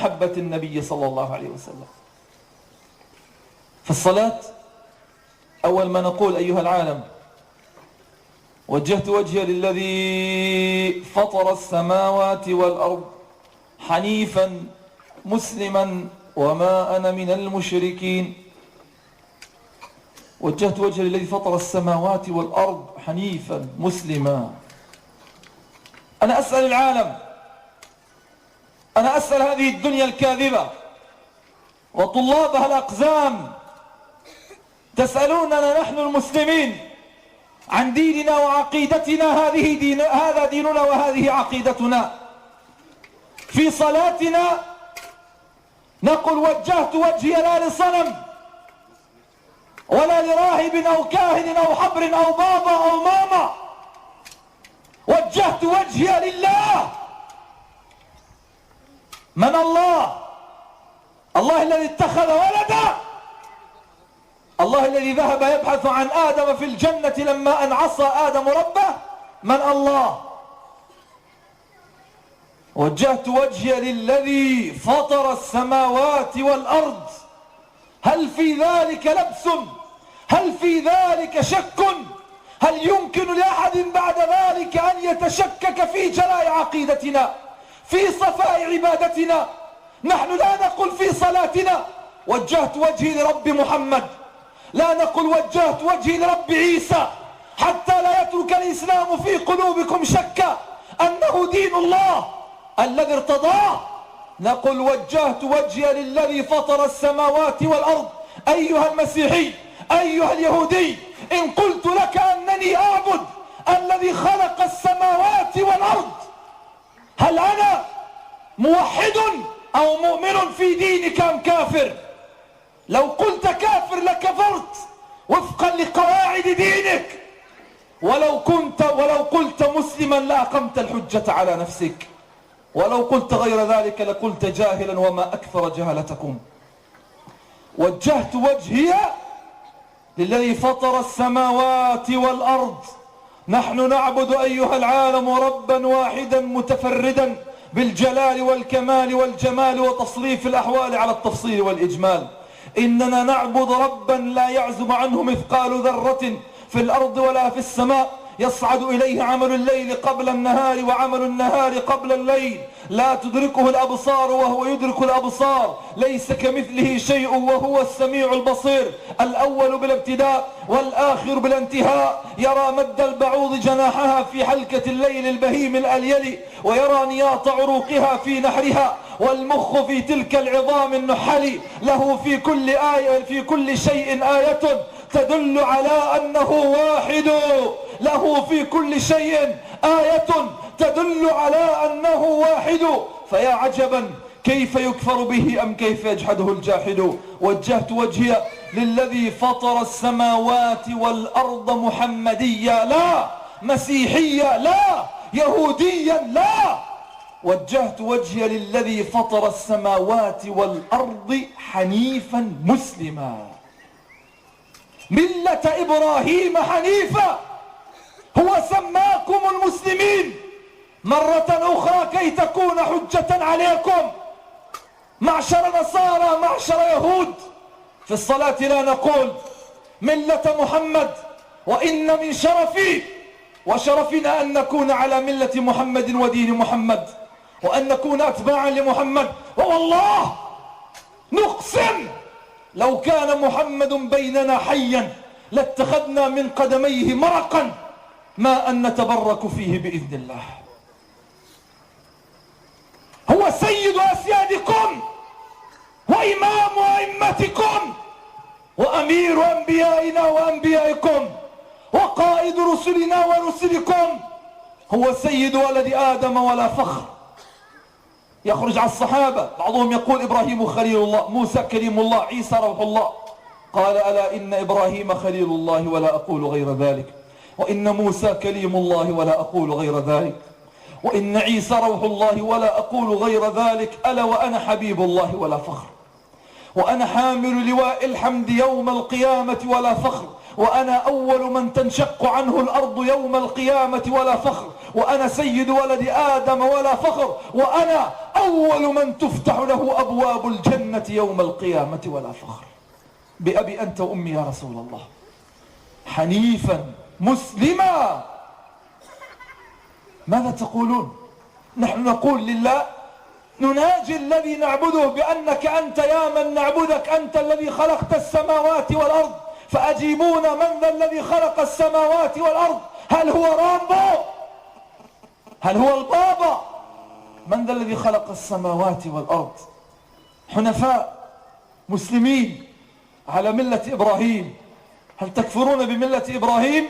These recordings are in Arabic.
محبة النبي صلى الله عليه وسلم. في الصلاة أول ما نقول أيها العالم وجهت وجهي للذي فطر السماوات والأرض حنيفا مسلما وما أنا من المشركين. وجهت وجهي للذي فطر السماوات والأرض حنيفا مسلما. أنا أسأل العالم، أنا أسأل هذه الدنيا الكاذبة وطلابها الأقزام، تسألوننا نحن المسلمين عن ديننا وعقيدتنا، هذا ديننا وهذه عقيدتنا. في صلاتنا نقول وجهت وجهي لا لصنم ولا لراهب أو كاهن أو حبر أو بابا أو ماما، وجهت وجهي لله. من الله؟ الله الذي اتخذ ولدا، الله الذي ذهب يبحث عن آدم في الجنة لما أن عصى آدم ربه. من الله؟ وجهت وجهي للذي فطر السماوات والأرض. هل في ذلك لبس؟ هل في ذلك شك؟ هل يمكن لأحد بعد ذلك أن يتشكك في جلاء عقيدتنا، في صفاء عبادتنا؟ نحن لا نقول في صلاتنا وجهت وجهي لرب محمد، لا نقول وجهت وجهي لرب عيسى، حتى لا يترك الإسلام في قلوبكم شك أنه دين الله الذي ارتضاه. نقول وجهت وجهي للذي فطر السماوات والأرض. أيها المسيحي، أيها اليهودي، إن قلت لك أنني أعبد الذي خلق السماوات والأرض، هل أنا موحد أو مؤمن في دينك أم كافر؟ لو قلت كافر لكفرت وفقا لقواعد دينك، ولو قلت مسلما لأقمت الحجة على نفسك، ولو قلت غير ذلك لقلت جاهلا وما أكثر جهلتكم. وجهت وجهي للذي فطر السماوات والأرض. نحن نعبد أيها العالم ربا واحدا متفردا بالجلال والكمال والجمال وتصريف الأحوال على التفصيل والإجمال. إننا نعبد ربا لا يعزب عنه مثقال ذرة في الأرض ولا في السماء، يصعد إليه عمل الليل قبل النهار وعمل النهار قبل الليل، لا تدركه الأبصار وهو يدرك الأبصار، ليس كمثله شيء وهو السميع البصير، الأول بالابتداء والآخر بالانتهاء، يرى مد البعوض جناحها في حلكة الليل البهيم الأليل، ويرى نياط عروقها في نحرها، والمخ في تلك العظام النحل، له في كل شيء آية تدل على أنه واحد، له في كل شيء آية تدل على أنه واحد. فيا عجبا كيف يكفر به أم كيف يجحده الجاحد. وجهت وجهي للذي فطر السماوات والأرض محمديا لا مسيحيا لا يهوديا لا، وجهت وجهي للذي فطر السماوات والأرض حنيفا مسلما. ملة إبراهيم حنيفا، هو سماكم المسلمين مرة أخرى كي تكون حجة عليكم معشر نصارى معشر يهود. في الصلاة لا نقول ملة محمد، وإن من شرفي وشرفنا أن نكون على ملة محمد ودين محمد، وأن نكون أتباعا لمحمد. ووالله نقسم لو كان محمد بيننا حيا لاتخذنا من قدميه مرقا ما أن نتبرك فيه بإذن الله. هو سيد أسيادكم وإمام أئمتكم وأمير أنبيائنا وأنبيائكم وقائد رسلنا ورسلكم، هو سيد ولد آدم ولا فخر. يخرج على الصحابة بعضهم يقول إبراهيم خليل الله، موسى كليم الله، عيسى روح الله. قال ألا إن إبراهيم خليل الله ولا أقول غير ذلك، وإن موسى كليم الله ولا أقول غير ذلك، وإن عيسى روح الله ولا أقول غير ذلك، ألا وأنا حبيب الله ولا فخر. وأنا حامل لواء الحمد يوم القيامة ولا فخر، وأنا أول من تنشق عنه الأرض يوم القيامة ولا فخر، وأنا سيد ولد آدم ولا فخر، وأنا أول من تفتح له أبواب الجنة يوم القيامة ولا فخر. بأبي أنت وأمي يا رسول الله، حنيفا مسلما. ماذا تقولون؟ نحن نقول لله نناجي الذي نعبده بأنك أنت يا من نعبدك أنت الذي خلقت السماوات والأرض، فأجيبون من ذا الذي خلق السماوات والأرض؟ هل هو رامبو؟ هل هو البابا؟ من ذا الذي خلق السماوات والأرض؟ حنفاء مسلمين على ملة إبراهيم. هل تكفرون بملة إبراهيم؟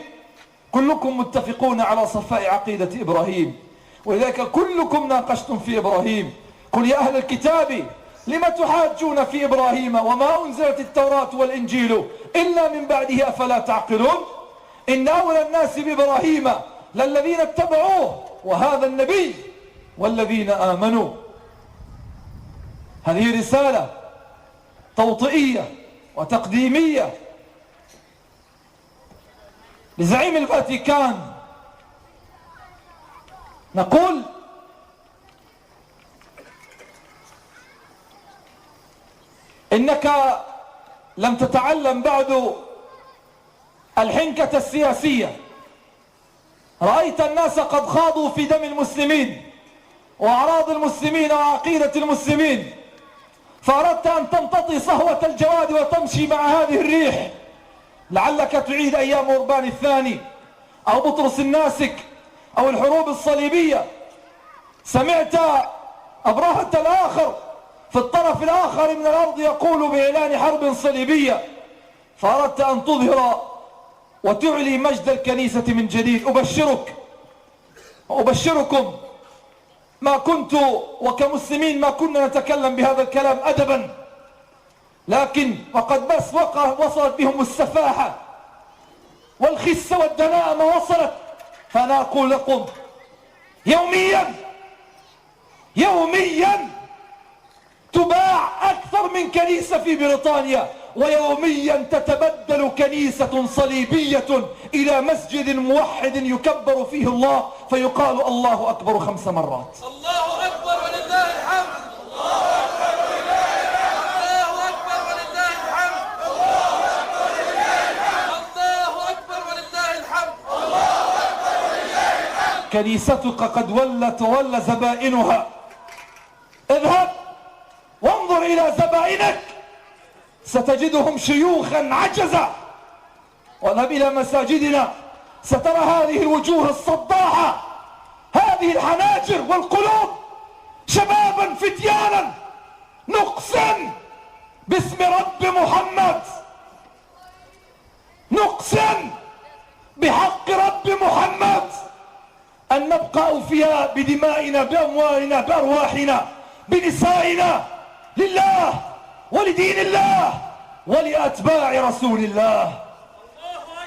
كلكم متفقون على صفاء عقيدة إبراهيم، ولذلك كلكم ناقشتم في إبراهيم. قل يا أهل الكتاب لم تحاجون في إبراهيم وما أنزلت التوراة والإنجيل إلا من بعده أفلا تعقلون؟ إن أولى الناس بإبراهيم للذين اتبعوه وهذا النبي والذين آمنوا. هذه رسالة توطئية وتقديمية لزعيم الفاتيكان. نقول إنك لم تتعلم بعد الحنكة السياسية. رأيت الناس قد خاضوا في دم المسلمين وأعراض المسلمين وعقيدة المسلمين، فأردت أن تمتطي صهوة الجواد وتمشي مع هذه الريح، لعلك تعيد أيام أوربان الثاني أو بطرس الناسك أو الحروب الصليبية. سمعت أبرهة الآخر في الطرف الآخر من الأرض يقول بإعلان حرب صليبية، فأردت أن تظهر وتعلي مجد الكنيسة من جديد. أبشركم ما كنت وكمسلمين ما كنا نتكلم بهذا الكلام أدبا، لكن وقد بس وصلت بهم السفاحة والخسة والدناءة ما وصلت. فأنا أقول لكم يوميا تباع أكثر من كنيسة في بريطانيا، ويوميا تتبدل كنيسة صليبية إلى مسجد موحد يكبر فيه الله فيقال الله أكبر 5 مرات. الله أكبر ولله الحمد. الله أكبر ولله الحمد. الله أكبر ولله الحمد. الله أكبر ولله الحمد. الله أكبر ولله الحمد. كنيستك قد ولى زبائنها. اذهب وانظر إلى زبائنك ستجدهم شيوخا عجزا، واذهب إلى مساجدنا سترى هذه الوجوه الصداحة، هذه الحناجر والقلوب، شبابا فتيانا. نقسم باسم رب محمد، نقسم بحق رب محمد أن نبقى أوفياء بدمائنا بأموالنا بأرواحنا بنسائنا لله ولدين الله ولأتباع رسول الله. الله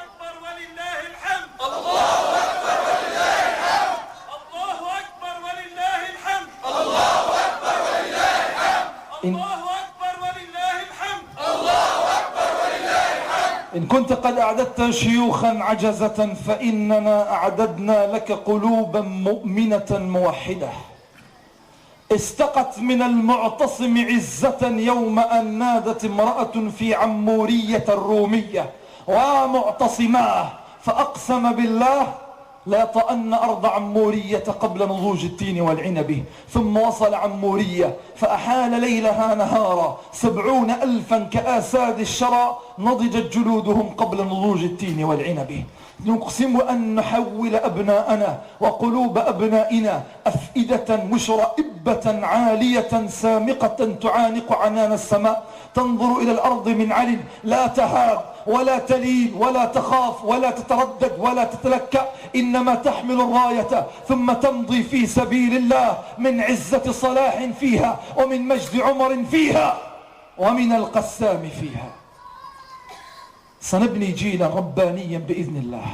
أكبر ولله الحمد. الله أكبر ولله الحمد. الله أكبر ولله الحمد. الله أكبر ولله الحمد. الله أكبر ولله الحمد. الله أكبر ولله الحمد. إن كنت قد أعددت شيوخا عجزة فإننا أعددنا لك قلوبا مؤمنة موحدة استقت من المعتصم عزة يوم أن نادت امرأة في عمورية الرومية ومعتصماه فأقسم بالله لا يطأن أرض عمورية قبل نضوج التين والعنب، ثم وصل عمورية فأحال ليلها نهارا 70,000 كآساد الشرى نضجت جلودهم قبل نضوج التين والعنب. نقسم أن نحول أبناءنا وقلوب أبنائنا أفئدة مشرئبة عالية سامقة تعانق عنان السماء تنظر إلى الأرض من علم، لا تهاب ولا تلين ولا تخاف ولا تتردد ولا تتلكأ، إنما تحمل الراية ثم تمضي في سبيل الله من عزة صلاح فيها ومن مجد عمر فيها ومن القسام فيها. سنبني جيلا ربانيا بإذن الله.